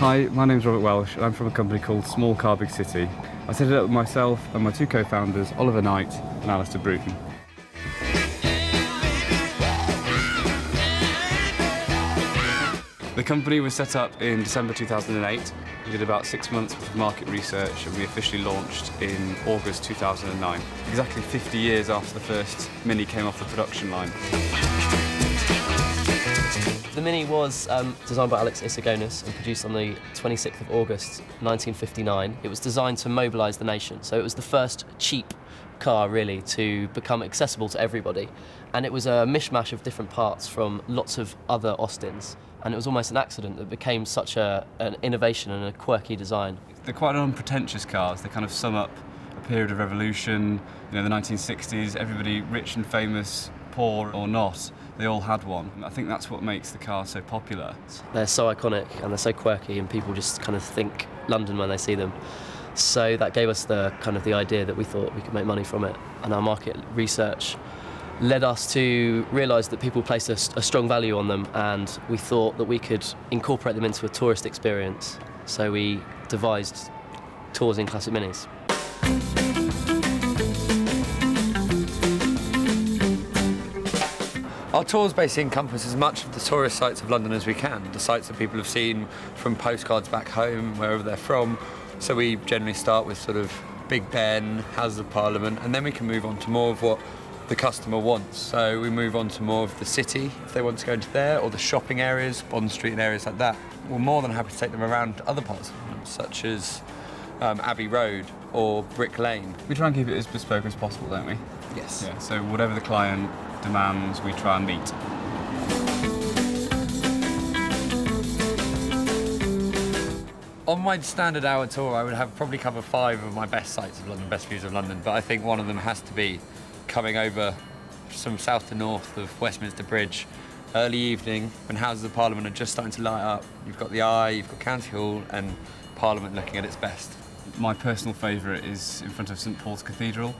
Hi, my name's Robert Welsh and I'm from a company called Small Car Big City. I set it up with myself and my two co-founders, Oliver Knight and Alastair Bruton. The company was set up in December 2008. We did about 6 months of market research and we officially launched in August 2009, exactly 50 years after the first Mini came off the production line. The Mini was designed by Alastair and produced on the 26th of August 1959. It was designed to mobilise the nation, so it was the first cheap car really to become accessible to everybody, and it was a mishmash of different parts from lots of other Austins, and it was almost an accident that became such an innovation and a quirky design. They're quite unpretentious cars. They kind of sum up a period of revolution, the 1960s. Everybody, rich and famous, poor or not, they all had one. I think that's what makes the car so popular. They're so iconic and they're so quirky, and people just kind of think London when they see them. So that gave us the idea that we thought we could make money from it, and our market research led us to realise that people placed a strong value on them, and we thought that we could incorporate them into a tourist experience. So we devised tours in classic minis. Our tours basically encompass as much of the tourist sites of London as we can, the sites that people have seen from postcards back home, wherever they're from. So we generally start with sort of Big Ben, Houses of Parliament, and then we can move on to more of what the customer wants. So we move on to more of the city, if they want to go into there, or the shopping areas, Bond Street and areas like that. We're more than happy to take them around to other parts of London, such as Abbey Road or Brick Lane. We try and keep it as bespoke as possible, don't we? Yes. Yeah, so whatever the client demands, we try and meet. On my standard hour tour, I would have probably cover 5 of my best sites of London, best views of London, but I think one of them has to be coming over from south to north of Westminster Bridge, early evening, when Houses of Parliament are just starting to light up. You've got the Eye, you've got County Hall, and Parliament looking at its best. My personal favourite is in front of St Paul's Cathedral.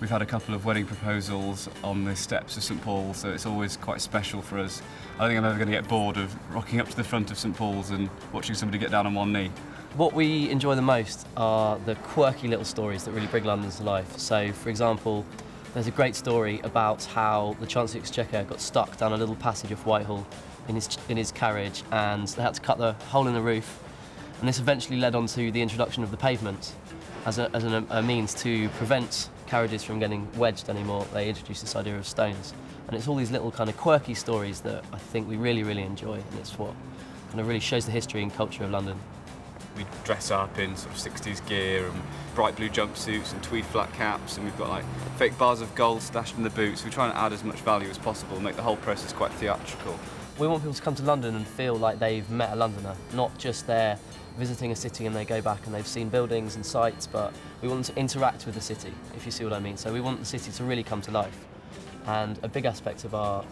We've had a couple of wedding proposals on the steps of St Paul's, so it's always quite special for us. I don't think I'm ever going to get bored of rocking up to the front of St Paul's and watching somebody get down on one knee. What we enjoy the most are the quirky little stories that really bring London to life. So, for example, there's a great story about how the Chancellor of the Exchequer got stuck down a little passage of Whitehall in his carriage, and they had to cut the hole in the roof. And this eventually led on to the introduction of the pavement as a means to prevent carriages from getting wedged anymore. They introduced this idea of stones. And it's all these little kind of quirky stories that I think we really, really enjoy, and it's what kind of really shows the history and culture of London. We dress up in sort of 60s gear and bright blue jumpsuits and tweed flat caps, and we've got like fake bars of gold stashed in the boots. We try and add as much value as possible, make the whole process quite theatrical. We want people to come to London and feel like they've met a Londoner, not just they're visiting a city and they go back and they've seen buildings and sites, but we want them to interact with the city, if you see what I mean. So we want the city to really come to life. And a big aspect of our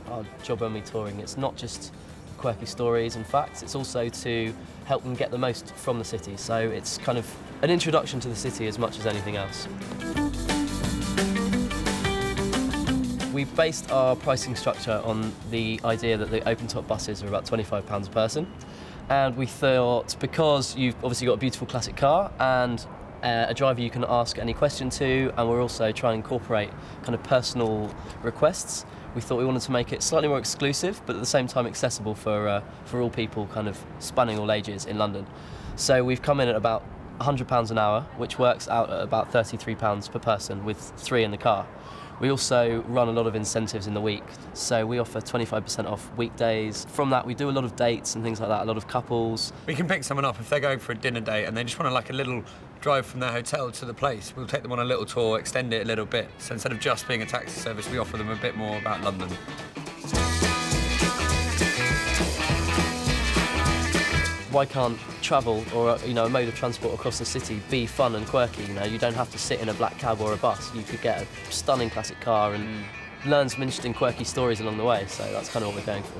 job when we're touring, it's not just quirky stories and facts, it's also to help them get the most from the city. So it's kind of an introduction to the city as much as anything else. We based our pricing structure on the idea that the open-top buses are about £25 a person. And we thought, because you've obviously got a beautiful classic car and a driver you can ask any question to, and we're also trying to incorporate kind of personal requests, we thought we wanted to make it slightly more exclusive, but at the same time accessible for all people, kind of spanning all ages in London. So we've come in at about £100 an hour, which works out at about £33 per person with 3 in the car. We also run a lot of incentives in the week, so we offer 25% off weekdays. From that, we do a lot of dates and things like that, a lot of couples. We can pick someone up if they're going for a dinner date and they just want like a little drive from their hotel to the place. We'll take them on a little tour, extend it a little bit. So instead of just being a taxi service, we offer them a bit more about London. Why can't travel or a mode of transport across the city be fun and quirky? You don't have to sit in a black cab or a bus. You could get a stunning classic car and learn some interesting quirky stories along the way. So that's kind of what we're going for.